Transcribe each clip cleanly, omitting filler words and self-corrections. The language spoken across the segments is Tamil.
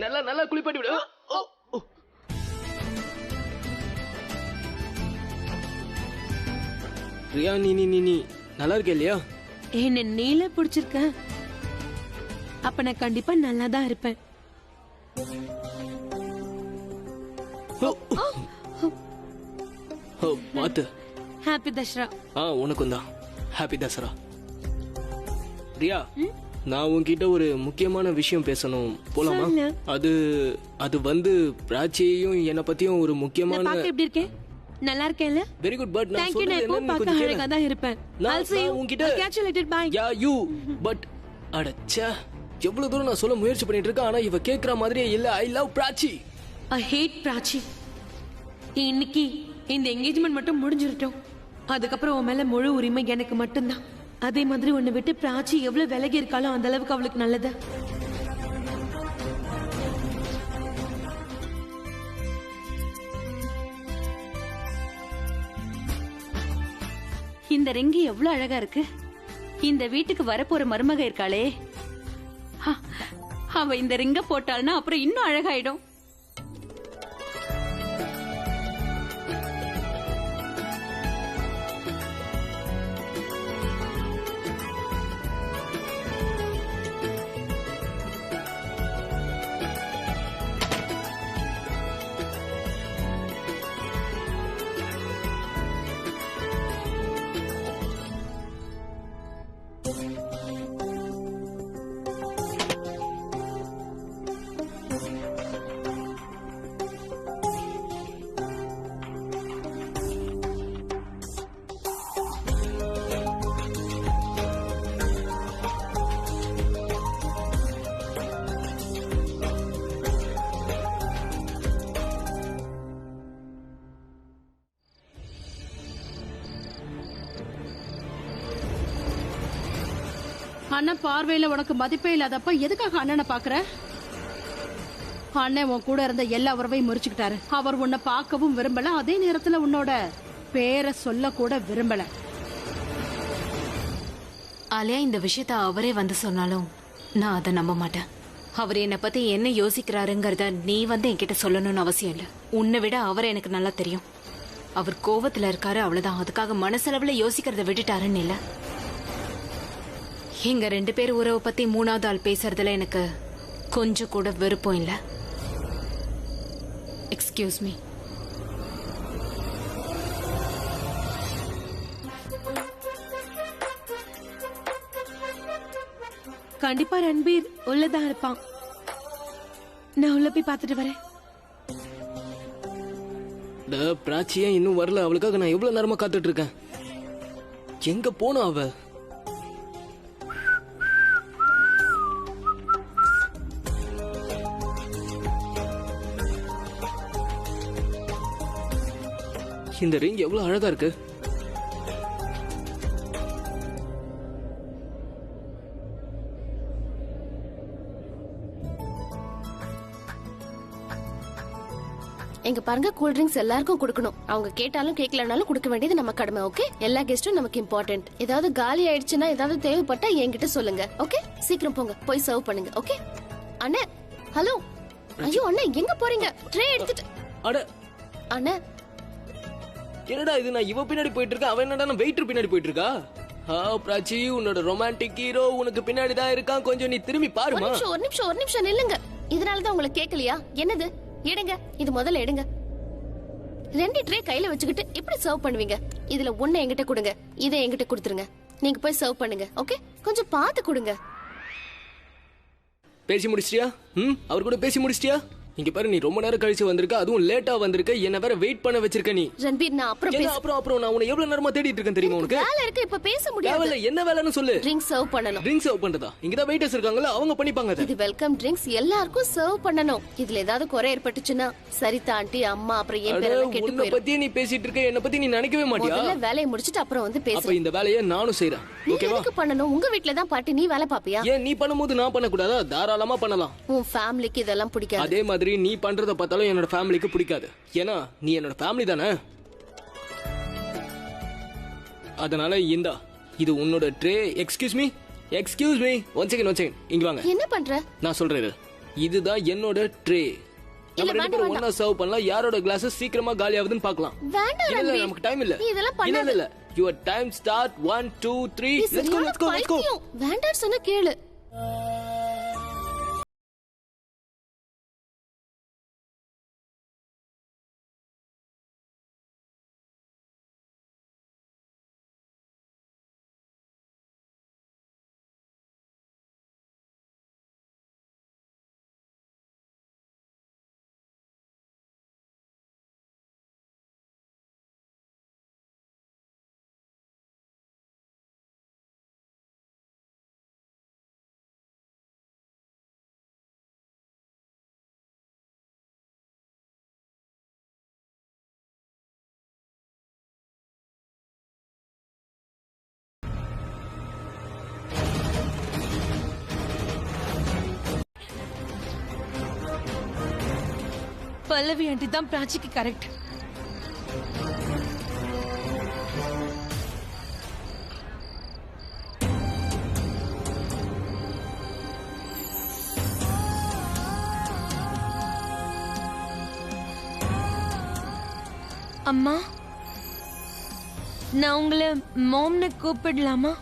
நல்லா நல்லா குளிப்பாட்டி விடு. ரியா நீ நீ நீ நீ நல்லா இருக்க இல்லையா? என்ன நீல பிடிச்சிருக்க? அப்ப நான் கண்டிப்பா நல்லா தான் இருப்பேன். பாத்து. ஹாப்பி தசரா. உனக்கும் தான் ஹாப்பி தசரா. ரியா நான் உன்கிட்ட ஒரு முக்கியமான விஷயம் பேசணும், போலாமா? அது அது வந்து பிராச்சியையும் என்ன பத்தியும் ஒரு முக்கியமான. பாக்க எப்படி இருக்கேன்? நல்லா இருக்கேன்ல? Very good. பட் நான் சொல்றது என்னன்னு கொஞ்சம் கேளு. அழகா தான் இருப்பேன். I'll see you. உன்கிட்ட catch you later. Bye. Yeah you. But அடச்சே எவ்வளவு தூரம் நான் சொல்ல முயற்சி பண்ணிட்டு இருக்கேன், ஆனா இவ கேக்குற மாதிரியே இல்ல. I love Prachi. I hate Prachi. இன்னைக்கு இந்த என்கேஜ்மெண்ட் மட்டும் முடிஞ்சிரட்டும். அதுக்கப்புறம் உன் மேல முழு உரிமை எனக்கு மட்டும்தான். அதே மாதிரி உன்னை விட்டு பிராச்சி எவ்வளவு விலகி இருக்காளோ அந்த அளவுக்கு அவளுக்கு நல்லது. இந்த ரிங்கு எவ்வளவு அழகா இருக்கு. இந்த வீட்டுக்கு வரப்போற மருமக இருக்காளே, அவ இந்த ரிங்க போட்டாள்னா அப்புறம் இன்னும் அழகாயிடும். அண்ணன் பார்வையில உனக்கு மதிப்பே இல்லாதப்ப எதுக்காக அண்ணனை பாக்குற? அண்ணன் உன் கூட இருந்த எல்லா உறவையும் முறிச்சுக்கிட்டாரு. அவர் உன்னை பார்க்கவும் விரும்பல, அதே நேரத்துல உன்னோட பேரை சொல்ல கூட விரும்பல. ஆலியா, இந்த விஷயத்த அவரே வந்து சொன்னாலும் நான் அதை நம்ப மாட்டேன். அவர் என்னை பத்தி என்ன யோசிக்கிறாருங்கிறத நீ வந்து என்கிட்ட சொல்லணும்னு அவசியம் இல்ல. உன்னை விட அவரை எனக்கு நல்லா தெரியும். அவர் கோவத்துல இருக்காரு, அவ்வளவுதான். அதுக்காக மனசளவுல யோசிக்கிறத விட்டுட்டாருன்னு இல்ல. எங்க 2 பேர் உறவை பத்தி 3வது ஆள் பேசுறதுல எனக்கு கொஞ்சம் கூட விருப்பம் இல்ல. Excuse me. கண்டிப்பா ரன்பீர் உள்ளதான் இருப்பான். நான் உள்ள போய் பாத்துட்டு வரேன். பிராச்சியா இன்னும் வரல. அவளுக்காக நான் எவ்வளவு நேரமா காத்துட்டு இருக்கேன். எங்க போனா அவ? இந்த ரிங் எவ்வளவு அழகா இருக்கு. எங்க பாருங்க, கூல் ட்ரிங்க்ஸ் எல்லாருக்கும் கொடுக்கணும். அவங்க கேட்டாலும் கேட்கலனாலும் கொடுக்க வேண்டியது நம்ம கடமை. ஓகே, எல்லா கெஸ்டும் நமக்கு இம்பார்ட்டன்ட். ஏதாவது காலி ஆயிடுச்சுன்னா ஏதாவது தேவைப்பட்டா என்கிட்ட சொல்லுங்க. ஓகே, சீக்கிரம் போங்க, போய் சர்வ் பண்ணுங்க. ஓகே அண்ணே. ஹலோ. ஐயோ அண்ணே, எங்க போறீங்க? ட்ரே எடுத்துட்டு. அட அண்ணே, என்னடா இது? நான் இவ பின்னாடி போயிட்டு இருக்கேன், அவன் என்னடா வெயிட்டர் பின்னாடி போயிட்டு இருக்கா? பிராச்சி, உன்னோட ரொமான்டிக் ஹீரோ உனக்கு பின்னாடி தான் இருக்கான். கொஞ்சம் நீ திரும்பி பாருமா. ஒரு நிமிஷம் நில்லுங்க. இதனாலதான் உங்களுக்கு கேட்கலையா? என்னது? எடுங்க, இது முதல்ல எடுங்க. 2 ட்ரே கையில வச்சுக்கிட்டு எப்படி சர்வ் பண்ணுவீங்க? இதுல 1 என்கிட்ட கொடுங்க, இதை என்கிட்ட கொடுத்துருங்க. நீங்க போய் சர்வ் பண்ணுங்க. ஓகே, கொஞ்சம் பார்த்து கொடுங்க. பேசி முடிச்சிட்டியா? அவர் கூட பேசி முடிச்சிட்டியா? இங்க பாரு, நீ ரொம்ப நேரம் கழிச்சு வந்திருக்க, அதுவும் லேட்டா வந்திருக்க. என்ன வேற வெயிட் பண்ண வச்சிருக்க நீ. ரன்பீர், நான் அப்புறம் நான் உன்னை எவ்வளவு நேரமா தேடிட்டு இருக்கேன் தெரியுமா உனக்கு? வேலை இருக்கு, இப்ப பேச முடியாது. என்ன வேலைன்னு சொல்லு. ட்ரிங்க் சர்வ் பண்ணனும். ட்ரிங்க் சர்வ் பண்றதா? இங்க தான் வெயிட்டர்ஸ் இருக்காங்கல, அவங்க பண்ணிப்பாங்க. இது வெல்கம் ட்ரிங்க்ஸ், எல்லாருக்கும் சர்வ் பண்ணனும். இதுல ஏதாவது குறை ஏற்பட்டுச்சுன்னா சரிதா ஆண்டி, அம்மா, அப்புறம் ஏன் பேரல கெட்டு போயிடும். உன்னை பத்தி நீ பேசிட்டு இருக்க, என்ன பத்தி நீ நினைக்கவே மாட்டியா? முதல்ல வேலையை முடிச்சிட்டு அப்புறம் வந்து பேசு. அப்ப இந்த வேலையை நானும் செய்றேன். ஓகேவா? எதுக்கு பண்ணனும்? உங்க வீட்ல தான் பாட்டி, நீ வேலை பாப்பியா? ஏன் நீ பண்ணும்போது நான் பண்ண கூடாதா? தாராளமா பண்ணலாம். உன் ஃபேமிலிக்கு இதெல்லாம் பிடிக்காது. அதே மாதிரி நீ பண்றத பார்த்தாலும் என்னோட ஃபேமிலிக்கு பிடிக்காது. ஏன்னா நீ என்னோட ஃபேமிலி தானே. அதனால இந்தா, இது உன்னோட tray. Excuse me. One second இங்க வாங்க. என்ன பண்ற? நான் சொல்றேன். இதுதான் என்னோட ட்ரே. நம்ம இல்ல, ரெண்டு பேரும் ஒண்ணா சர்வ் பண்ணலாம். யாரோட கிளாஸ் சீக்கிரமா காலி ஆகுதுன்னு பார்க்கலாம். வேண்டாம் இல்ல ரன்வீர். நமக்கு டைம் இல்ல. நீ இதெல்லாம் இல்ல பண்ணாத. இல்ல யுவர் டைம் ஸ்டார்ட் 1 2 3 நீ லெட்ஸ் கோ சரியான லெட்ஸ் கோ லெட்ஸ் கோ. பைத்தியம். வேண்டாம் சொன்னா கேளு. பல்லவி ஆண்டி தான் பிராச்சிக்கு கரெக்ட். அம்மா, நான் உங்களை மாம்னு கூப்பிடலாமா?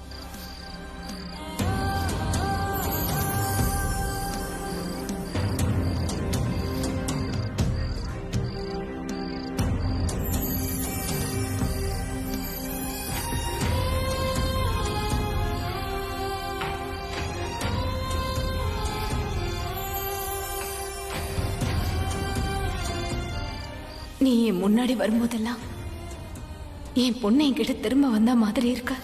நீ என் முன்னாடி வரும்போதெல்லாம் என் பொண்ணு என்கிட்ட திரும்ப வந்த மாதிரி இருக்க.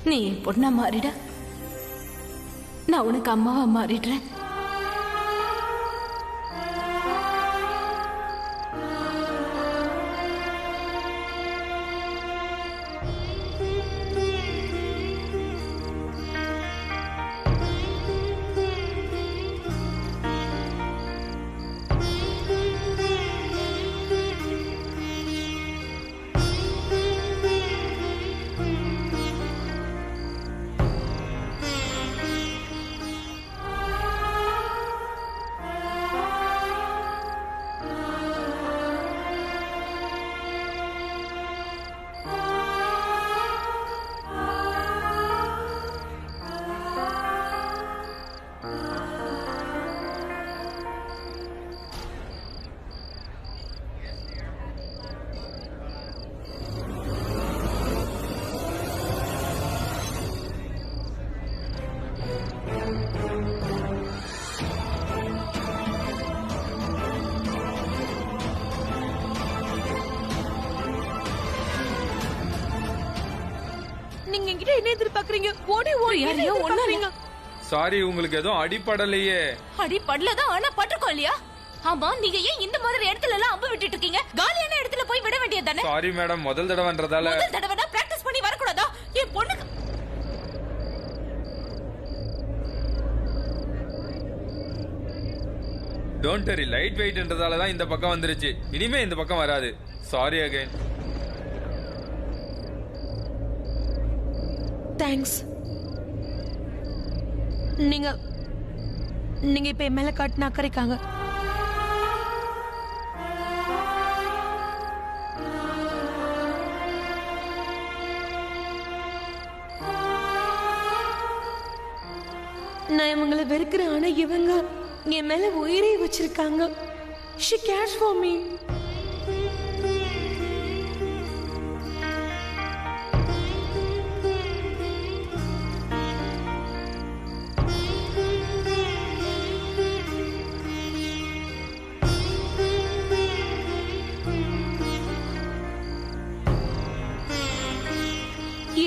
நீ என் பொண்ணா மாறிட, நான் உனக்கு அம்மாவா மாறிடுறேன். நீங்க என்கிட்ட என்ன எதிர்பார்க்கறீங்க? ஓடி ஓடி யாரையோ ஒண்ணு சாரி, உங்களுக்கு எதுவும் அடிப்படலையே. அடி படலதான், ஆனா பட்டிருக்கோம் இல்லையா? ஆமா, நீங்க ஏன் இந்த மாதிரி இடத்துல எல்லாம் அம்பு விட்டுட்டு இருக்கீங்க? காலியான இடத்துல போய் விட வேண்டியது தானே? சாரி மேடம், முதல் தடவைன்றதால. முதல் தடவை பிராக்டிஸ் பண்ணி வரக்கூடாதா? என் பொண்ணுக்கு டோன்ட் வரி, லைட் வெயிட்ன்றதால தான் இந்த பக்கம் வந்துருச்சு. இனிமே இந்த பக்கம் வராது. Sorry again. தேங்க்ஸ். நீங்க நீங்க இப்ப என் மேல காட்டின அக்கறைக்காக. நான் இவங்களை வெறுக்கிறேன், ஆனா இவங்க என் மேல உயிரை வச்சிருக்காங்க. She cares for me.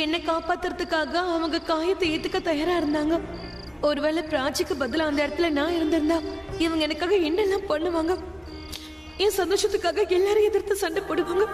என்னை காப்பாத்துறதுக்காக அவங்க காயத்தை ஏத்துக்க தயாரா இருந்தாங்க. ஒருவேளை பிராச்சிக்கு பதிலா அந்த இடத்துல நான் இருந்திருந்தா இவங்க எனக்காக என்னெல்லாம் பண்ணுவாங்க? என் சந்தோஷத்துக்காக எல்லாரும் எதிர்த்து சண்டை போடுவாங்க.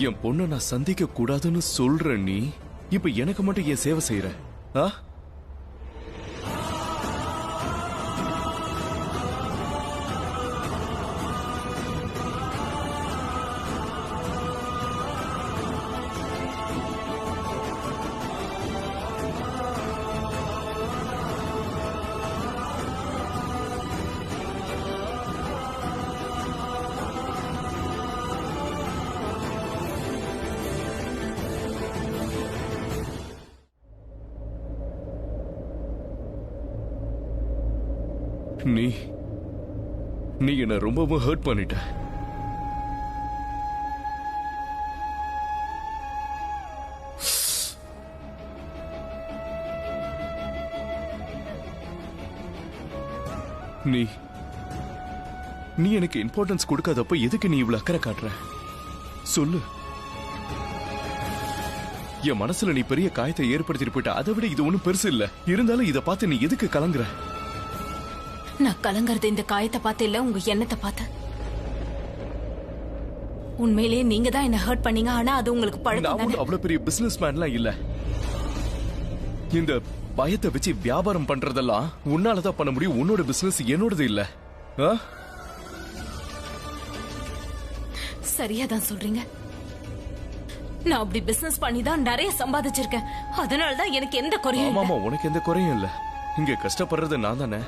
என் பொண்ணை நான் சந்திக்க கூடாதுன்னு சொல்ற நீ இப்ப எனக்கு மட்டும் ஏன் சேவை செய்யற? ஆ? நீ என்ன ரொம்பவும் ஹர்ட் பண்ணிட்ட. நீ எனக்கு இம்பார்ட்டன்ஸ் கொடுக்காதப்ப எதுக்கு நீ இவ்வளவு அக்கறை காட்டுற? சொல்லு. என் மனசுல நீ பெரிய காயத்தை ஏற்படுத்திட்டு போயிட்ட. அதை விட இது ஒண்ணும் பெருசு இல்ல. இருந்தாலும் இதை பார்த்து நீ எதுக்கு கலங்குற? நான் கலங்கறது இந்த காயத்தை பார்த்து இல்ல, உங்க எண்ணத்தை பார்த்து. உண்மையிலேயே நீங்க தான் என்ன ஹர்ட் பண்ணீங்க. ஆனா அது உங்களுக்கு பழக்கம் தானே. அவ்வளவு பெரிய பிசினஸ் மேன்லாம் இல்ல. இந்த பயத்தை வச்சு வியாபாரம் பண்றதெல்லாம் உன்னாலதான் பண்ண முடியும். உன்னோட பிசினஸ் என்னோடது இல்ல. சரியா தான் சொல்றீங்க. நான் அப்படி பிசினஸ் பண்ணி தான் நிறைய சம்பாதிச்சிருக்கேன். அதனாலதான் எனக்கு எந்த குறையும். ஆமா, உனக்கு எந்த குறையும் இல்ல. இங்க கஷ்டப்படுறது நான் தானே.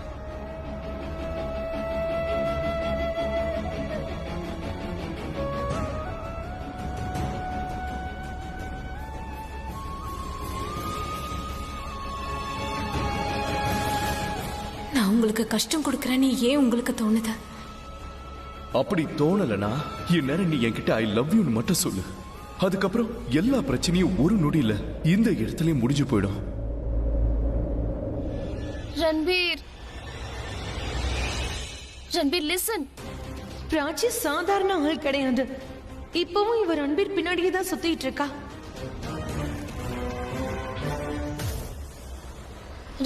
நான் உங்களுக்கு கஷ்டம் கொடுக்கறேன்னு ஏன் உங்களுக்கு தோணுது? அப்படி தோணலனா இந்நேரம் நீ என்கிட்ட ஐ லவ் யூன்னு மட்டும் சொல்லு. அதுக்கப்புறம் எல்லா பிரச்சனையும் ஒரு நொடியில இந்த இடத்துலயே முடிஞ்சு போயிடும். ரன்பீர், லிசன். பிராச்சி சாதாரண ஆள் கிடையாது. இப்பவும் இவர் ரன்பீர் பின்னாடியே தான் சுத்திட்டு இருக்கா.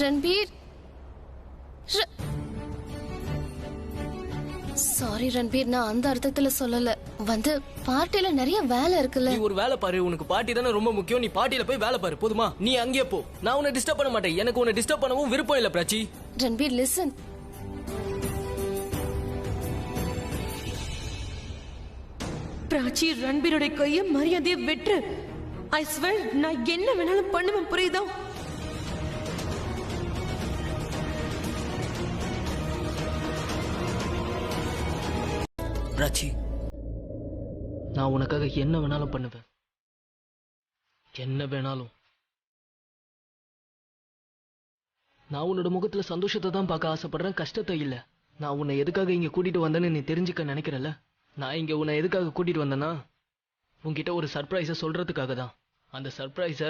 ரன்பீர், சாரி ரன்பீர், நான் அந்த அர்த்தத்துல சொல்லல. பார்ட்டில நிறைய வேலை இருக்குல்ல. நீ ஒரு வேலை பாரு. உனக்கு பார்ட்டி தானே ரொம்ப முக்கியம். நீ பார்ட்டில போய் வேலை பாரு. போதுமா? நீ அங்கே போ. நான் உன்னை டிஸ்டர்ப் பண்ண மாட்டேன். எனக்கு உன்னை டிஸ்டர்ப் பண்ணவும் விருப்பம் இல்ல பிராச்சி. ரன்பீர் லிசன். பிராச்சி, ரன்பீரோட கைய மரியாதையை வெற்று. ஐ ஸ்வேர், நான் என்ன வேணாலும் பண்ணுவேன். புரியுதா? பிராச்சி, நான் உனக்காக என்ன வேணாலும் பண்ணுவேன். என்ன வேணாலும். நான் உன்னோட முகத்துல சந்தோஷத்தை தான் பார்க்க ஆசைப்படுறேன், கஷ்டத்தை இல்ல. நான் உன்னை எதுக்காக இங்க கூட்டிட்டு வந்தேன்னு நீ தெரிஞ்சுக்க நினைக்கிறல்ல. நான் இங்க உன்னை எதுக்காக கூட்டிட்டு வந்தேன்னா உன்கிட்ட ஒரு சர்ப்ரைஸ சொல்றதுக்காக தான். அந்த சர்ப்ரைஸ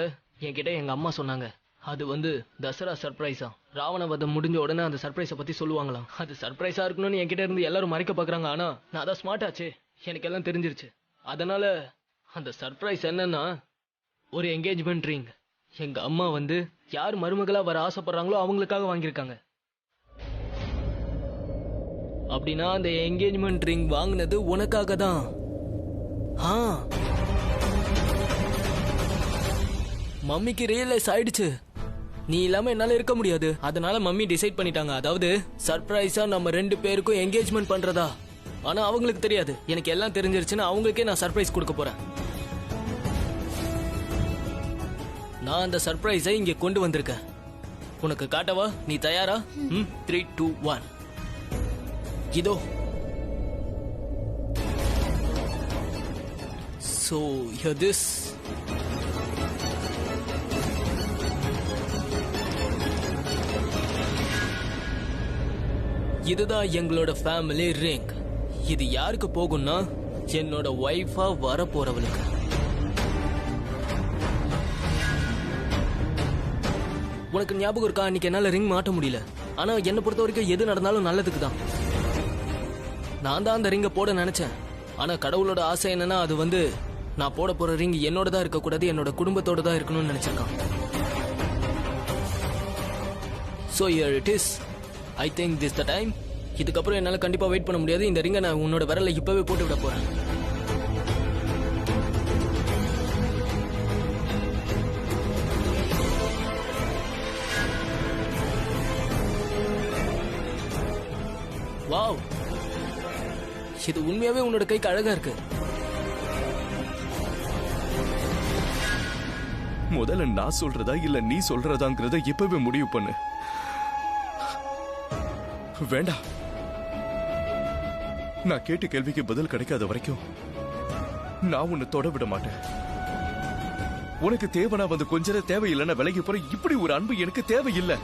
என்கிட்ட எங்க அம்மா சொன்னாங்க. அது தசரா சர்ப்ரைஸா. ராவண வதம் முடிஞ்ச உடனே அந்த சர்ப்ரைஸை பத்தி சொல்லுவாங்களாம். அது சர்ப்ரைஸா இருக்கணும்னு என்கிட்ட இருந்து எல்லாரும் மறைக்க பாக்குறாங்க. ஆனா நான் அதான் ஸ்மார்ட் ஆச்சு. எனக்கு எல்லாம் தெரிஞ்சிருச்சு. அதனால அந்த சர்ப்ரைஸ் என்னன்னா ஒரு என்கேஜ்மெண்ட் ரிங். எங்க அம்மா யார் மருமகளா வர ஆசைப்படுறாங்களோ அவங்களுக்காக வாங்கியிருக்காங்க. அப்படின்னா அந்த என்கேஜ்மெண்ட் ரிங் வாங்கினது உனக்காக தான். மம்மிக்கு ரியலைஸ் ஆயிடுச்சு. நீ இல்லாம என்னால இருக்க முடியாது. அதனால மம்மி டிசைட் பண்ணிட்டாங்க. அதாவது சர்ப்ரைஸா நம்ம 2 பேருக்கும் என்கேஜ்மெண்ட் பண்றதா. ஆனா அவங்களுக்கு தெரியாது. எனக்கு எல்லாம் தெரிஞ்சிருச்சுன்னு அவங்களுக்கே நான் சர்ப்ரைஸ் கொடுக்க போறேன். நான் அந்த சர்ப்ரைஸை இங்க கொண்டு வந்திருக்கேன். உனக்கு காட்டவா? நீ தயாரா? 3, 2, 1. இதோ. So here this. இதுதான் எங்களோட ஃபேமிலி ரிங். இது யாருக்கு போகும்னா என்னோட வைஃபா வர போறவளுக்கு. உனக்கு ஞாபகம் இருக்கா? அன்னைக்கு என்னால ரிங் மாட்ட முடியல. ஆனா என்னை பொறுத்த வரைக்கும் எது நடந்தாலும் நல்லதுக்கு தான். நான் தான் அந்த ரிங்கை போட நினைச்சேன். ஆனா கடவுளோட ஆசை என்னன்னா அது நான் போட போற ரிங் என்னோட தான் இருக்க கூடாது, என்னோட குடும்பத்தோட தான் இருக்கணும்னு நினைச்சிருக்கான். So here it is. I think this the time. இதுக்கப்புறம் என்னால கண்டிப்பா வெயிட் பண்ண முடியாது. இந்த ரிங்கை நான் உன்னோட விரல்ல இப்பவே போட்டு விட போறேன். வாவ், இது உண்மையாவே உன்னோட கைக்கு அழகா இருக்கு. முதல்ல நான் சொல்றதா இல்ல நீ சொல்றதாங்கிறத இப்பவே முடிவு பண்ணு. வேண்டாம், நான் கேட்ட கேள்விக்கு பதில் கிடைக்காத வரைக்கும் நான் உன்னை தொட விட மாட்டேன். உனக்கு தேவைனா வந்து கொஞ்சம் தேவையில்லைன்னா விலகி போற. இப்படி ஒரு அன்பு எனக்கு தேவையில்லை.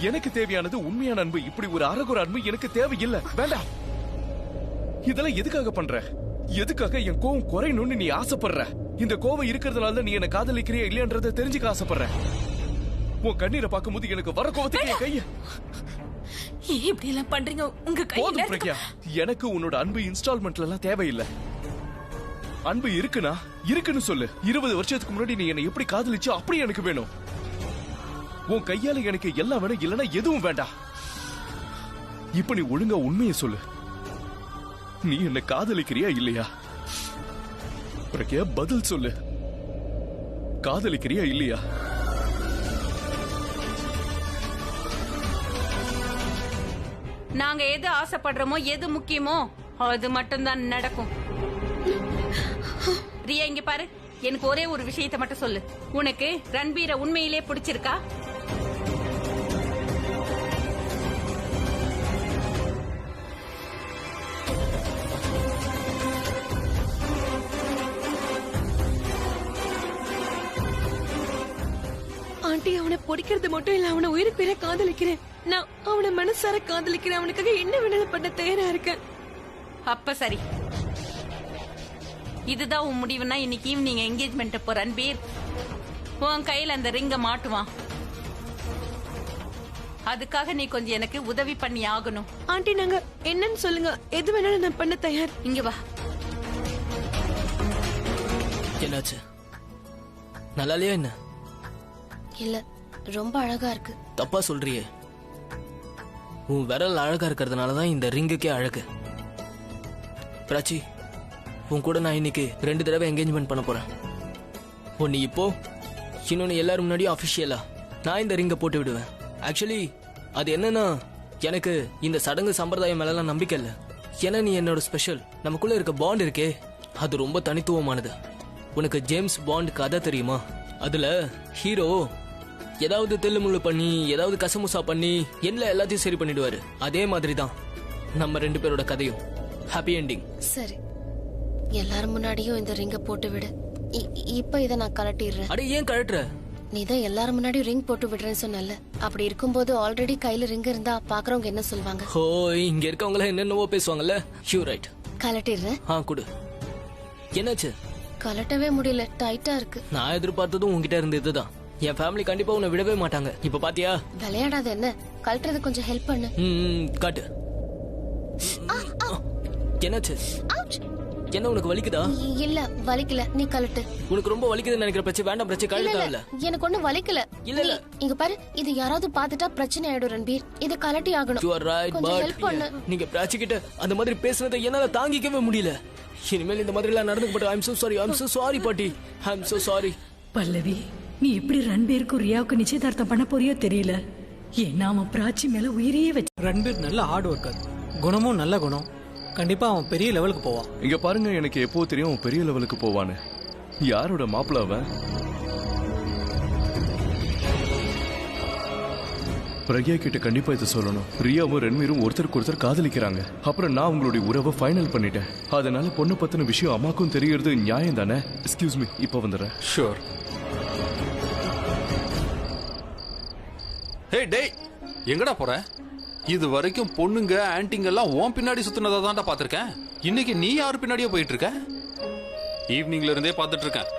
எனக்கு தேவையானது உண்மையான அன்பு. இப்படி ஒரு அரகுற அன்பு எனக்கு தேவையில்லை. வேண்டாம். இதெல்லாம் எதுக்காக பண்ற? எதுக்காக என் கோவம் குறையணும்னு நீ ஆசைப்படுற? இந்த கோவம் இருக்கிறதுனால நீ என்ன காதலிக்கிறியா இல்லையன்றதை தெரிஞ்சுக்க ஆசைப்படுற. உன் கண்ணீரை பார்க்கும்போது எனக்கு வர கோவத்துக்கு என் கைய இப்படி எல்லாம் பண்றீங்க? உங்க போதும் பிரக்யா. எனக்கு உன்னோட அன்பு இன்ஸ்டால்மெண்ட்ல எல்லாம் தேவையில்லை. அன்பு இருக்குன்னு சொல்லு. 20 வருஷத்துக்கு முன்னாடி நீ என்ன எப்படி காதலிச்சோ அப்படி எனக்கு வேணும். உன் கையால எனக்கு எல்லாம் வேணும், இல்லைன்னா எதுவும் வேண்டாம். இப்ப நீ ஒழுங்கா உண்மையை சொல்லு. நீ என்ன காதலிக்கிறியா இல்லையா? பிரக்யா, பதில் சொல்லு. காதலிக்கிறியா இல்லையா? நாங்க எது ஆசைப்படுறோமோ எது முக்கியமோ அது மட்டும்தான் நடக்கும். ரியா, இங்க பாரு, எனக்கு ஒரே ஒரு விஷயத்தை மட்டும் சொல்லு. உனக்கு ரன்பீரை உண்மையிலே பிடிச்சிருக்கா? ஆண்டி, அவனை பிடிக்கிறது மட்டும் இல்ல, அவனை உயிருக்கு உயிரை காதலிக்கிறேன். நான் அவனை மனசார காதலிக்கிறேன். அவனுக்காக என்ன வேணாலும் பண்ண தயாரா இருக்கேன். அப்ப சரி, இதுதான் உன் முடிவுனா இன்னைக்கு ஈவினிங் என்கேஜ்மெண்ட் அப்போ ரன்பீர் உன் கையில அந்த ரிங்க மாட்டுவான். அதுக்காக நீ கொஞ்சம் எனக்கு உதவி பண்ணி ஆகணும். ஆண்டி, நாங்க என்னன்னு சொல்லுங்க, எது வேணாலும் நான் பண்ண தயார். இங்க வா. என்னாச்சு? நல்லா இல்லையா என்ன? இல்ல, ரொம்ப அழகா இருக்கு. தப்பா சொல்றியே. உன் விரல் அழகா இருக்கிறதுனாலதான் இந்த ரிங்குக்கே அழகு. பிராச்சி, உன் கூட நான் இன்னைக்கு 2 தடவை என்கேஜ்மெண்ட் பண்ண போறேன். ஒன்னு இப்போ, இன்னொன்னு எல்லாரும் முன்னாடியும் அபிஷியலா நான் இந்த ரிங்கை போட்டு விடுவேன். ஆக்சுவலி அது என்னன்னா, எனக்கு இந்த சடங்கு சம்பிரதாயம் மேலாம் நம்பிக்கை இல்லை. ஏன்னா நீ என்னோட ஸ்பெஷல். நமக்குள்ள இருக்க பாண்ட் இருக்கே, அது ரொம்ப தனித்துவமானது. உனக்கு ஜேம்ஸ் பாண்ட் கதை தெரியுமா? அதுல ஹீரோ ஏதாவது தெல்லுமுள்ளு பண்ணி ஏதாவது கசமுசா பண்ணி எல்லாத்தையும் சரி பண்ணிடுவாரு. அதே மாதிரி தான் நம்ம 2 பேரோட கதையும். Happy ending. சரி, எல்லாரும் முன்னாடியும் இந்த ரிங்க போட்டு விடு. இப்ப இத நான் கழட்டிடுறேன். அட, ஏன் கழட்டுற? நீ தான் எல்லாரும் முன்னாடியும் ரிங் போட்டு விடுறேன்னு சொன்னல. அப்படி இருக்கும்போது ஆல்ரெடி கையில ரிங் இருந்தா பாக்குறவங்க என்ன சொல்வாங்க? ஓ, இங்க இருக்கவங்க என்னென்னவோ பேசுவாங்கல்ல. You right. கழட்டிடுறேன். குடு. என்னாச்சு? கழட்டவே முடியல, டைட்டா இருக்கு. நான் எதிர்பார்த்ததும் உங்ககிட்ட இருந்து இதுதான். என் ஃபேமிலி கண்டிப்பா உன்னை விடவே மாட்டாங்க. இப்ப பாத்தியா? விளையாடாத என்ன, கழட்டுறது கொஞ்சம் ஹெல்ப் பண்ணு. காட்டு. என்னாச்சு? என்ன, உனக்கு வலிக்குதா? இல்ல, வலிக்கல, நீ கழட்டு. உனக்கு ரொம்ப வலிக்குதுன்னு நினைக்கிற பிரச்சனை வேண்டாம். பிரச்சனை கழட்டாவில்ல. எனக்கு ஒண்ணு வலிக்கல. இல்ல, இங்க பாரு, இது யாராவது பாத்துட்டா பிரச்சனை ஆயிடும் ரன்பீர். இது கழட்டி ஆகணும். You are right, கொஞ்சம் ஹெல்ப் பண்ணு. நீங்க பிராச்சி கிட்ட அந்த மாதிரி பேசுனதை என்னால தாங்கிக்கவே முடியல. இனிமேல் இந்த மாதிரி எல்லாம் நடந்துக்க மாட்டேன். I'm so sorry பாட்டி. I'm so sorry. பல்லவி, நீ எப்படி ரன்பீருக்கும் ரியாவுக்கு நிச்சயதார்த்தம் பண்ண போறியோ தெரியல. ஏன்னா அவன் பிராச்சி மேல உயிரையே வச்சு. ரன்பீர் நல்ல ஹார்ட் ஒர்க்கர், குணமும் நல்ல குணம். கண்டிப்பா அவன் பெரிய லெவலுக்கு போவான். இங்க பாருங்க, எனக்கு எப்போ தெரியும் அவன் பெரிய லெவலுக்கு போவான்னு. யாரோட மாப்பிள்ள அவன்? பிரக்யா கிட்ட கண்டிப்பா இதை சொல்லணும். ரியாவும் ரன்வீரும் ஒருத்தருக்கு ஒருத்தர் காதலிக்கிறாங்க. அப்புறம் நான் உங்களுடைய உறவை ஃபைனல் பண்ணிட்டேன். அதனால பொண்ணு பத்தின விஷயம் அம்மாக்கும் தெரியறது நியாயம் தானே? எக்ஸ்கியூஸ் மீ, இப்ப வந்துடுறேன். ஷூர். ஹே டேய், எங்கடா போற? இது வரைக்கும் பொண்ணுங்க ஆன்டிங்க எல்லாம் உன் பின்னாடி சுத்தினதா தான்டா பாத்திருக்கேன். இன்னைக்கு நீ யாரு பின்னாடியே போயிட்டு இருக்க? ஈவினிங்ல இருந்தே பாத்துட்டு இருக்கேன்.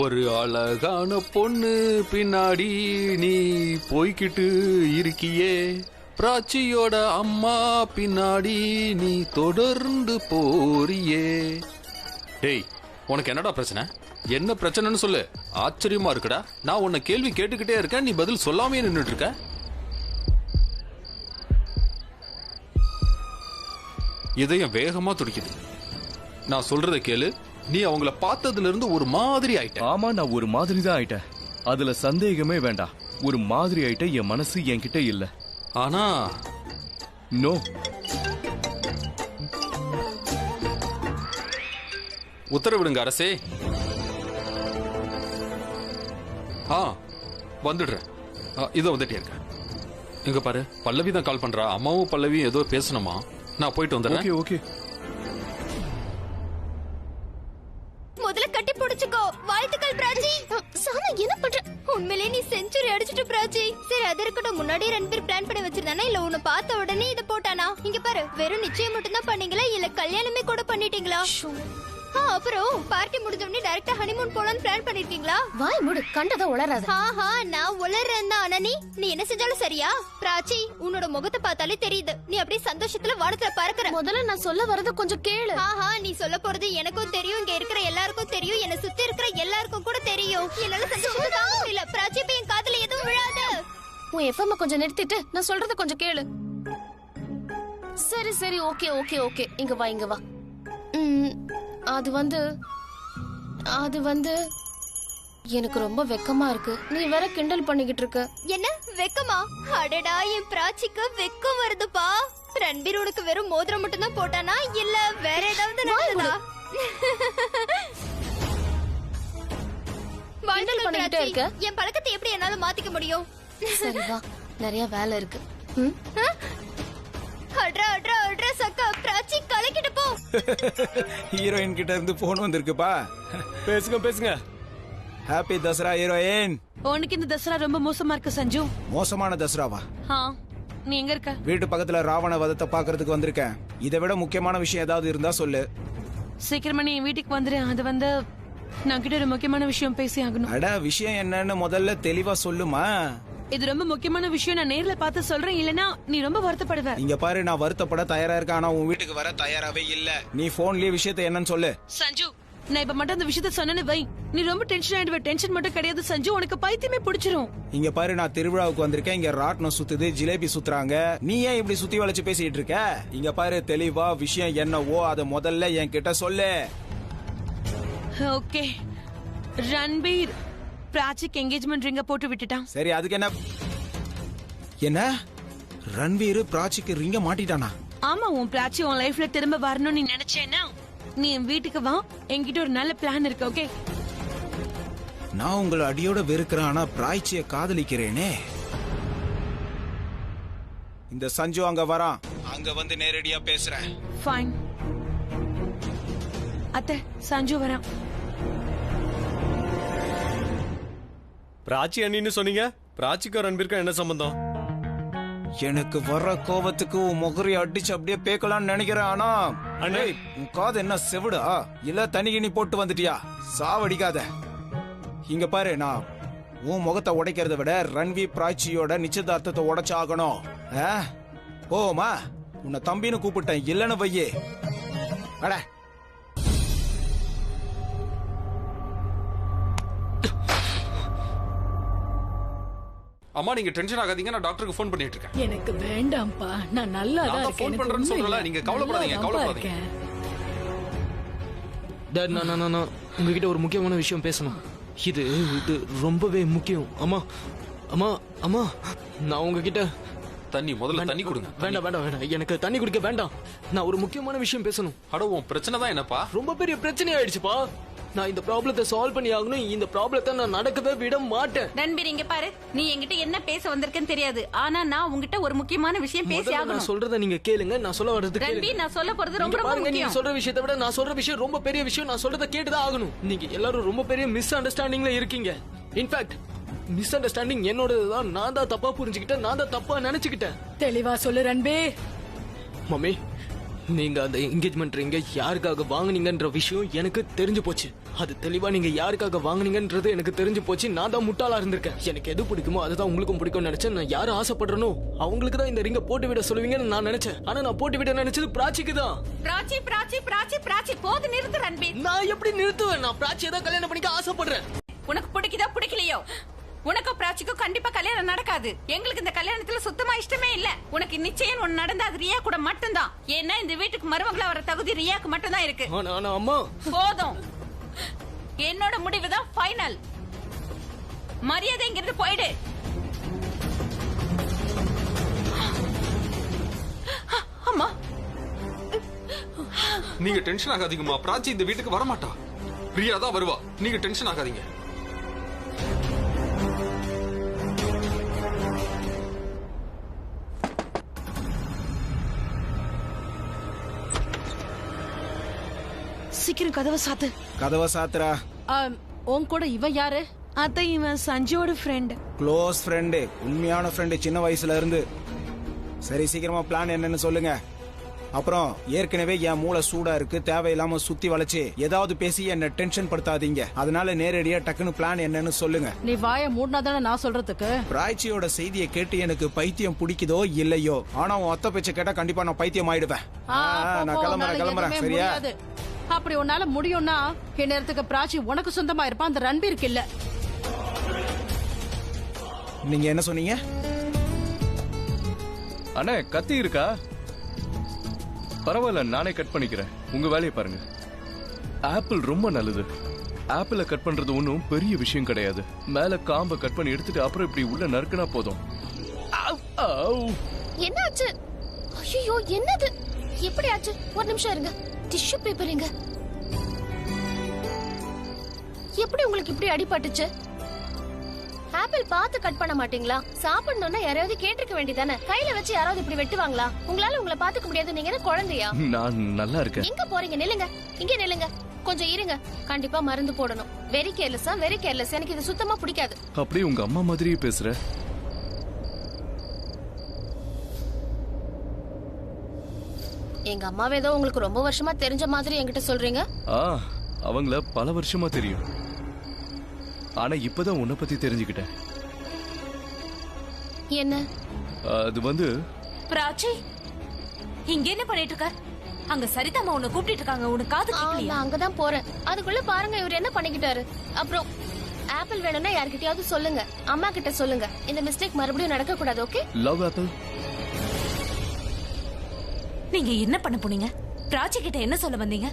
ஒரு அழகான பொண்ணு பின்னாடி நீ போய்கிட்டு இருக்கியே, பிராச்சியோட அம்மா பின்னாடி நீ தொடர்ந்து போறியே. டேய், உனக்கு என்னடா பிரச்சனை? என்ன பிரச்சனைன்னு சொல்லு. ஆச்சரியமா இருக்குடா. நான் உன்னை கேள்வி கேட்டுக்கிட்டே இருக்கேன், நீ பதில் சொல்லாமே நின்றுட்டு இருக்க. இதயம் வேகமா துடிக்குது. நான் சொல்றத கேளு. நீ அவங்கள பார்த்ததுல இருந்து ஒரு மாதிரி ஆயிட்ட. ஆமா, நான் ஒரு மாதிரி தான் ஆயிட்டேன். அதுல சந்தேகமே வேண்டாம். ஒரு மாதிரி ஆயிட்ட. என் மனசு என்கிட்ட இல்ல. ஆனா நோ, உத்தரவிடுங்க அரசே. வந்துடுறேன். இதோ வந்துட்டே இருக்கேன். இங்க பாரு, பல்லவி தான் கால் பண்றா. அம்மாவும் பல்லவியும் ஏதோ பேசணுமா. நான் போயிட்டு வந்துடுறேன். Okay okay. முதல்ல கட்டி பிடிச்சுக்கோ. வாழ்த்துக்கள் பிராச்சி. சானா என்ன பண்ற? உண்மையிலே நீ செஞ்சுரி அடிச்சிட்டு பிராச்சி. சரி அது இருக்கட்டும். முன்னாடியே ரன்பீர் பிளான் பண்ணி வச்சிருந்தானா இல்ல உன்னை பார்த்த உடனே இதை போட்டானா? இங்க பாரு, வெறும் நிச்சயம் மட்டும் தான் பண்ணீங்களா இல்ல கல்யாணமே கூட பண்ணிட்டீங்களா? அப்புறம் பார்ட்டி முடிஞ்ச உடனே டைரக்டா ஹனிமூன் போலான்னு பிளான் பண்ணிருக்கீங்களா? வாய் மூடு, கண்டத உளறாத. நான் உளறேன் தான். ஆனா நீ என்ன செஞ்சாலும் சரியா? பிராச்சி, உன்னோட முகத்தை பார்த்தாலே தெரியுது நீ அப்படியே சந்தோஷத்துல வானத்துல பறக்குற. முதல்ல நான் சொல்ல வரத கொஞ்சம் கேளு. நீ சொல்ல போறது எனக்கும் தெரியும், இங்க இருக்கிற எல்லாருக்கும் தெரியும், என்ன சுத்தி இருக்கிற எல்லாருக்கும் கூட தெரியும். என்னால சந்தோஷத்தை தாங்க முடியல. பிராச்சி, இப்ப என் காதுல எதுவும் விழாது. உன் எஃப்எம் கொஞ்சம் நிறுத்திட்டு நான் சொல்றத கொஞ்சம் கேளு. சரி சரி, ஓகே ஓகே ஓகே. இங்க வா, இங்க வா. அது வந்து எனக்கு ரொம்ப வெக்கமா இருக்கு. நீ வேற கிண்டல் பண்ணிக்கிட்டு இருக்க. என்ன வெக்கமா? அடடா, என் பிராச்சிக்கு வெக்கம் வருதுப்பா. ரன்பீர் உனக்கு வெறும் மோதிரம் மட்டும் தான் போட்டானா இல்ல வேற ஏதாவது நடந்ததா? கிண்டல் பண்ணிக்கிட்டே இருக்க. என் பழக்கத்தை எப்படி என்னால மாத்திக்க முடியும்? சரி வா, நிறைய வேலை இருக்கு. பிராச்சி, கலக்கிட்டு போ. ஹீரோயின் கிட்ட இருந்து போன் வந்திருக்குப்பா. பேசுங்க. Happy Dussehra heroine. உனக்கு இந்த தசரா ரொம்ப மோசமா இருக்கு சஞ்சு. மோசமான தசராவா? நீ எங்க இருக்க? வீட்டு பக்கத்துல ராவண வதத்தை பாக்குறதுக்கு வந்திருக்கேன். இதை விட முக்கியமான விஷயம் ஏதாவது இருந்தா சொல்லு. சீக்கிரமா நீ வீட்டுக்கு வந்துரு. அது வந்து நான் கிட்ட ஒரு முக்கியமான விஷயம் பேசி ஆகணும். அட, விஷயம் என்னன்னு முதல்ல தெளிவா சொல்லுமா. இது ரொம்ப முக்கியமான விஷயம். நான் நேர்ல பார்த்து சொல்றேன், இல்லனா நீ ரொம்ப வருத்தப்படுவ. இங்க பாரு, நான் வருத்தப்பட தயாரா இருக்கேன். ஆனா உன் வீட்டுக்கு வர தயாராவே இல்ல. நீ போன்லயே விஷயத்தை என்னன்னு சொல்லு. சஞ்சு, நான் இப்ப மட்டும் அந்த விஷயத்த சொன்னேன்னு வை, நீ ரொம்ப டென்ஷன் ஆயிடுவ. டென்ஷன் மட்டும் கிடையாது சஞ்சு, உனக்கு பைத்தியமே பிடிச்சிரும். இங்க பாரு, நான் திருவிழாவுக்கு வந்திருக்கேன். இங்க ராட்னம் சுத்துது, ஜிலேபி சுத்துறாங்க. நீ ஏன் இப்படி சுத்தி வளைச்சு பேசிட்டு இருக்க? இங்க பாரு, தெளிவா விஷயம் என்னவோ அத முதல்ல என்கிட்ட சொல்லு. ஓகே, ரன்பீர் பிராச்சிக்கு என்கேஜ்மெண்ட் ரிங்க போட்டு விட்டுட்டான். சரி, அதுக்கு என்ன? ரன்வீர் பிராச்சிக்கு ரிங்க மாட்டிட்டானா? ஆமா, உன் பிராச்சி உன் லைஃப்ல திரும்ப வரணும்னு நீ நினைச்சேன்னா நீ என் வீட்டுக்கு வா. என்கிட்ட ஒரு நல்ல பிளான் இருக்கு. ஓகே, நான் உங்களை அடியோட வெறுக்கிறேன், ஆனா பிராய்ச்சிய காதலிக்கிறேனே. இந்த சஞ்சு அங்க வரான். அங்க வந்து நேரடியா பேசுறேன். ஃபைன். அத்தை, சஞ்சு வரான். பிராச்சி அண்ணின்னு சொன்னீங்க. பிராச்சிக்கும் ரன்பீருக்கும் என்ன சம்பந்தம்? எனக்கு வர்ற கோபத்துக்கு உன் முகரி அடிச்சு அப்படியே பேக்கலாம்னு நினைக்கிறேன். ஆனா அண்ணே, உன் காது என்ன செவிடா இல்ல தனிகினி போட்டு வந்துட்டியா? சாவடிக்காத. இங்க பாரு, நான் உன் முகத்தை உடைக்கிறத விட ரன்வீர் பிராச்சியோட நிச்சயதார்த்தத்தை உடைச்சாகணும். போமா, உன்னை தம்பின்னு கூப்பிட்டேன், இல்லன்னு வையே. அட, அம்மா, நீங்க டென்ஷன் ஆகாதீங்க. நான் டாக்டருக்கு ஃபோன் பண்ணிட்டு இருக்கேன். எனக்கு வேண்டாம்ப்பா, நான் நல்லா தான் இருக்கேன். ஃபோன் பண்றேன்னு சொல்றல, நீங்க கவலைப்படாதீங்க. டாட், நான் உங்ககிட்ட ஒரு முக்கியமான விஷயம் பேசணும். இது ரொம்பவே முக்கியம். அம்மா, நான் உங்ககிட்ட முதல்ல தண்ணி கொடுங்க. வேண்டாம், எனக்கு தண்ணி குடிக்க வேண்டாம். நான் ஒரு முக்கியமான விஷயம் பேசணும். அட, உன் பிரச்சனை தான் என்னப்பா? ரொம்ப பெரிய பிரச்சனை ஆயிடுச்சுப்பா. நான் இந்த ப்ராப்ளத்தை சால்வ் பண்ணி ஆகணும். இந்த ப்ராப்ளத்தை நான் நடக்கவே விட மாட்டேன். ரன்பீர், இங்க பாரு, நீ என்கிட்ட என்ன பேச வந்திருக்கேன்னு தெரியாது. ஆனா நான் உங்ககிட்ட ஒரு முக்கியமான விஷயம் பேசி ஆகணும். நான் சொல்றத நீங்க கேளுங்க. நான் சொல்ல வர்றது ரன்பீர், நான் சொல்ல போறது ரொம்ப முக்கியம். நீங்க முக்கியம். சொல்ற விஷயத்தை விட நான் சொல்ற விஷயம் ரொம்ப பெரிய விஷயம். நான் சொல்றத கேட்டுதான் ஆகணும். நீங்க எல்லாரும் ரொம்ப பெரிய மிஸ் அண்டர்ஸ்டாண்டிங்ல இருக்கீங்க. இன்ஃபேக்ட் மிஸ் அண்டர்ஸ்டாண்டிங் என்னோடதுதான். நான் தான் தப்பா புரிஞ்சுக்கிட்டேன், நான் தான் தப்பா நினைச்சுக்கிட்டேன். தெளிவா சொல்லு ரன்பீர். மம்மி, நீங்க அந்த என்கேஜ்மெண்ட் ரிங்க யாருக்காக வாங்குனீங்கன்ற விஷயம் எனக்கு தெரிஞ்சு போச்சு. அது தெளிவா நீங்க யாருக்காக வாங்குனீங்கன்றது எனக்கு தெரிஞ்சு போச்சு. நான் தான் முட்டாளா இருந்திருக்கேன். எனக்கு எது பிடிக்குமோ அதுதான் உங்களுக்கும் பிடிக்கும்னு நினைச்சேன். நான் யாரும் ஆசைப்படுறனோ அவங்களுக்கு தான் இந்த ரிங்க போட்டு விட சொல்லுவீங்கன்னு நான் நினைச்சேன். ஆனா நான் போட்டு விட நினைச்சது பிராச்சிக்கு தான். பிராச்சி போது நிறுத்து ரன்பீர். நான் எப்படி நிறுத்துவேன்? நான் பிராச்சியை தான் கல்யாணம் பண்ணிக்க ஆசைப்படுறேன். உனக்கு பிடிக்குதா பிடிக்கலையோ? உனக்கும் பிராச்சிக்கும் கண்டிப்பா கல்யாணம் நடக்காது. எங்களுக்கு இந்த கல்யாணத்துல சுத்தமா இஷ்டமே இல்ல. உனக்கு நிச்சயம் ஒண்ணு நடந்தா அது ரியா கூட மட்டும்தான். ஏன்னா இந்த வீட்டுக்கு மருமகளா வர தகுதி ரியாக்கு மட்டும்தான் இருக்கு. அம்மா போதும், என்னோட முடிவுதான் ஃபைனல். மரியாதைங்கிறது போயிடு. அம்மா நீங்க டென்ஷன் ஆகாதீங்கம்மா. பிராச்சி இந்த வீட்டுக்கு வரமாட்டா. பிரியா தான் வருவா. நீங்க டென்ஷன் ஆகாதீங்க. சீக்கிரம் கதவை சாத்து. கதவை சாத்துறா. உன் கூட இவன் யாரு? அத்தை, இவன் சஞ்சயோட ஃப்ரெண்ட். க்ளோஸ் ஃப்ரெண்டு, உண்மையான ஃப்ரெண்டு சின்ன வயசுல இருந்து. சரி, சீக்கிரமா பிளான் என்னன்னு சொல்லுங்க. அப்புறம் ஏற்கனவே என் மூளை சூடா இருக்கு. தேவையில்லாம சுத்தி வளைச்சு ஏதாவது பேசி என்ன டென்ஷன் படுத்தாதீங்க. அதனால நேரடியா டக்குன்னு பிளான் என்னன்னு சொல்லுங்க. நீ வாயை மூடினாதானே நான் சொல்றதுக்கு. பிராச்சியோட செய்தியை கேட்டு எனக்கு பைத்தியம் பிடிக்குதோ இல்லையோ, ஆனா உன் அத்தை பேச்ச கேட்டா கண்டிப்பா நான் பைத்தியம் ஆயிடுவேன். நான் கிளம்புறேன். சரியா? அப்படி உன்னால முடியும்னா இந்நேரத்துக்கு பிராச்சி உனக்கு சொந்தமா இருப்பான், அந்த ரன்பீருக்கு இல்ல. நீங்க என்ன சொன்னீங்க? அண்ணே, கத்தி இருக்கா? பரவாயில்ல, நானே கட் பண்ணிக்கிறேன். உங்க வேலையை பாருங்க. ஆப்பிள் ரொம்ப நல்லது. ஆப்பிள கட் பண்றது ஒன்றும் பெரிய விஷயம் கிடையாது. மேல காம்ப கட் பண்ணி எடுத்துட்டு அப்புறம் இப்படி உள்ள நறுக்குனா போதும். என்னாச்சு? ஐயோ, என்னது? எப்படி ஆச்சு? ஒரு நிமிஷம் இருங்க. டிஷ்யூ பேப்பர் எங்க? எப்படி உங்களுக்கு இப்படி அடிபட்டுச்சு? ஆப்பிள் பார்த்து கட் பண்ண மாட்டீங்களா? சாப்பிடணும்னா யாராவது கேட்டிருக்க வேண்டியதானே. கையில வச்சு யாராவது இப்படி வெட்டுவாங்களா? உங்களால உங்களை பாத்துக்க முடியாது. நீங்க என்ன குழந்தையா? நான் நல்லா இருக்கேன். எங்க போறீங்க? நில்லுங்க, இங்க நில்லுங்க. கொஞ்சம் இருங்க. கண்டிப்பா மருந்து போடணும். வெரி கேர்லெஸ்ஸா? Very careless. எனக்கு இது சுத்தமா பிடிக்காது. அப்படியே உங்க அம்மா மாதிரியே பேசுற. எங்க அம்மாவே ஏதோ உங்களுக்கு ரொம்ப வருஷமா தெரிஞ்ச மாதிரி என்கிட்ட சொல்றீங்க. அவங்கள பல வருஷமா தெரியும். ஆனா இப்பதான் உன்னை பத்தி தெரிஞ்சுக்கிட்டேன். என்ன? அது வந்து பிராச்சி, இங்க என்ன பண்ணிட்டு இருக்க? அங்க சரிதாமா உன்னை கூப்பிட்டு இருக்காங்க. உனக்கு காது கேட்கலையா? நான் அங்கதான் போறேன். அதுக்குள்ள பாருங்க இவர் என்ன பண்ணிக்கிட்டாரு. அப்புறம் ஆப்பிள் வேணும்னா யார்கிட்டயாவது சொல்லுங்க. அம்மா கிட்ட சொல்லுங்க. இந்த மிஸ்டேக் மறுபடியும் நடக்க கூடாது. ஓகே? Love apple. நீங்க என்ன பண்ண போனீங்க? பிராச்சி கிட்ட என்ன சொல்ல வந்தீங்க?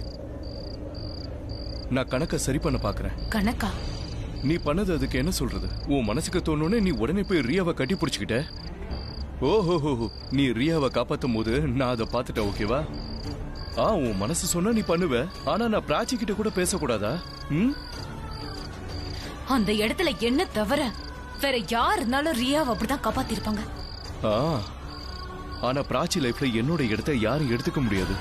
நான் கணக்க சரி பண்ண பாக்குறேன். கணக்கா? நீ பண்ணது அதுக்கு என்ன சொல்றது? உன் மனசுக்கு தோணுனே நீ உடனே போய் ரியாவை கட்டி பிடிச்சுக்கிட்ட. ஓஹோ, நீ ரியாவை காப்பாத்தும் போது நான் அதை பாத்துட்டேன். ஓகேவா? உன் மனசு சொன்னா நீ பண்ணுவ. ஆனா நான் பிராச்சி கிட்ட கூட பேசக்கூடாதா? அந்த இடத்துல என்ன தவிர வேற யார் இருந்தாலும் ரியாவை அப்படிதான் காப்பாத்திருப்பாங்க. ஆனா பிராச்சி லைஃப்ல என்னோட இடத்தை யாரும் எடுத்துக்க முடியாது.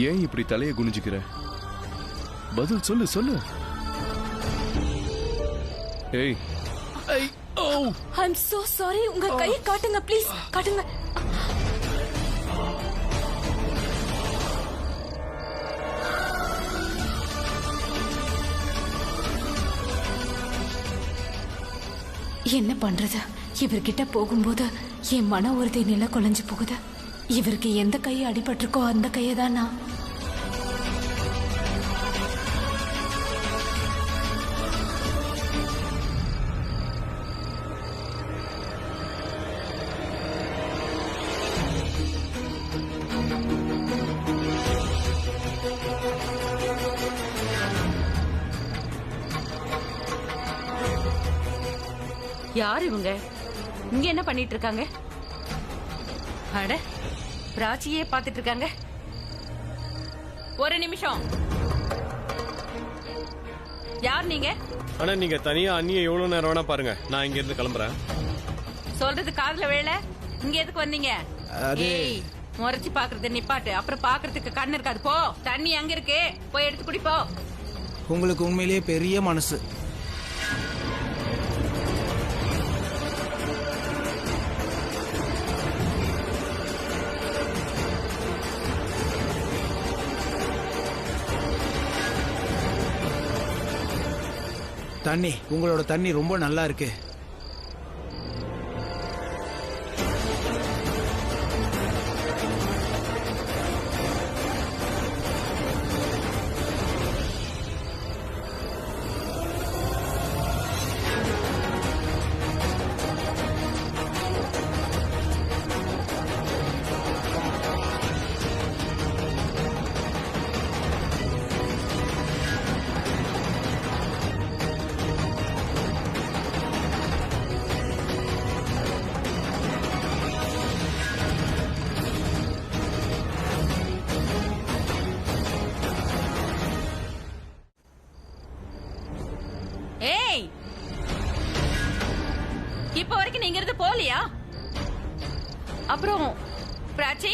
ஏன் இப்படி தலையை குனிஞ்சுக்கிற? பதில் சொல்லு, சொல்லு. ஏய், I'm so sorry. உங்க கையை காட்டுங்க ப்ளீஸ். காட்டுங்க. என்ன பண்றது? இவர்கிட்ட போகும்போது என் மன உறுதி நிலை குலைஞ்சு போகுது. இவருக்கு எந்த கையை அடிபட்டிருக்கோ அந்த கையை தான் நான். யார் இவங்க? இங்க என்ன பண்ணிட்டு இருக்காங்க? அட, பிராச்சியே பாத்துட்டு இருக்காங்க. ஒரு நிமிஷம். யார் நீங்க? ஆனா நீங்க தனியா அண்ணிய எவ்வளவு நேரம் வேணா பாருங்க. நான் இங்க இருந்து கிளம்புறேன். சொல்றது காதுல வேலை. இங்க எதுக்கு வந்தீங்க? ஏய், முறைச்சு பாக்குறது நிப்பாட்டு. அப்புறம் பாக்குறதுக்கு கண்ணு இருக்காது. போ, தண்ணி அங்க இருக்கு, போய் எடுத்து குடிப்போ. உங்களுக்கு உண்மையிலேயே பெரிய மனசு. தண்ணி, உங்களோட தண்ணி ரொம்ப நல்லா இருக்கு. அப்புறம் பிராச்சி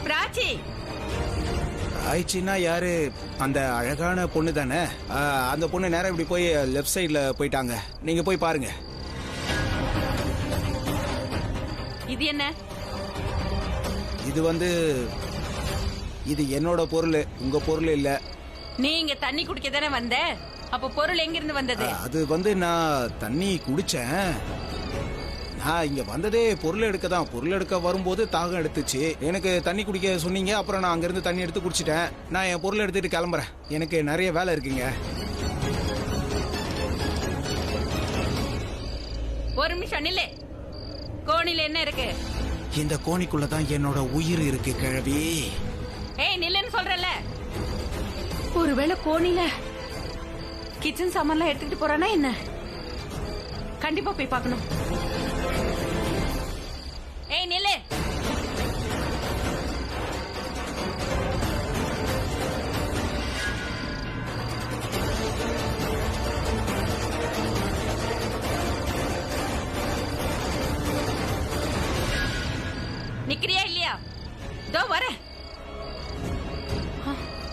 பிராச்சி ஆயிடுச்சுன்னா யாரு? அந்த அழகான பொண்ணு தானே? அந்த பொண்ணு நேரம் இப்படி போய் லெஃப்ட் சைடுல போயிட்டாங்க. நீங்க போய் பாருங்க. இது என்ன? இது இது என்னோட பொருள், உங்க பொருள் இல்ல. நீங்க தண்ணி குடிக்க தானே வந்த? அப்ப பொருள் எங்க இருந்து வந்தது? அது நான் தண்ணி குடிச்சேன். நான் இங்க வந்ததே பொருள் எடுக்க தான். பொருள் எடுக்க வரும்போது தாகம் எடுத்துச்சு. எனக்கு தண்ணி குடிக்க சொன்னீங்க. அப்புறம் நான் அங்க இருந்து தண்ணி எடுத்து குடிச்சிட்டேன். நான் என் பொருள் எடுத்துட்டு கிளம்புறேன். எனக்கு நிறைய வேலை இருக்குங்க. ஒரு நிமிஷம் நில்லு. கோணில என்ன இருக்கு? இந்த கோணிக்குள்ளதான் என்னோட உயிர் இருக்கு கிழவி. ஏய் நில்லுன்னு சொல்றல. ஒருவேளை கோணில கிச்சன் சாமான்லாம் எடுத்துக்கிட்டு போறானா என்ன? கண்டிப்பா போய் பார்க்கணும். ஏய் நில்லு. நிக்கிறியா இல்லையா? தோ வர.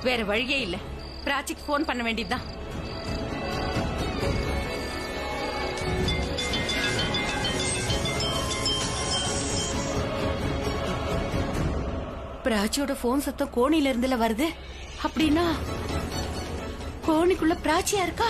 வேற வழியே இல்ல. பிராச்சிக்கு போன் பண்ண வேண்டியதுதான். பிராச்சியோட போன் சத்தம் கோணில இருந்துல வருது. அப்படின்னா கோணிக்குள்ள பிராச்சியா இருக்கா?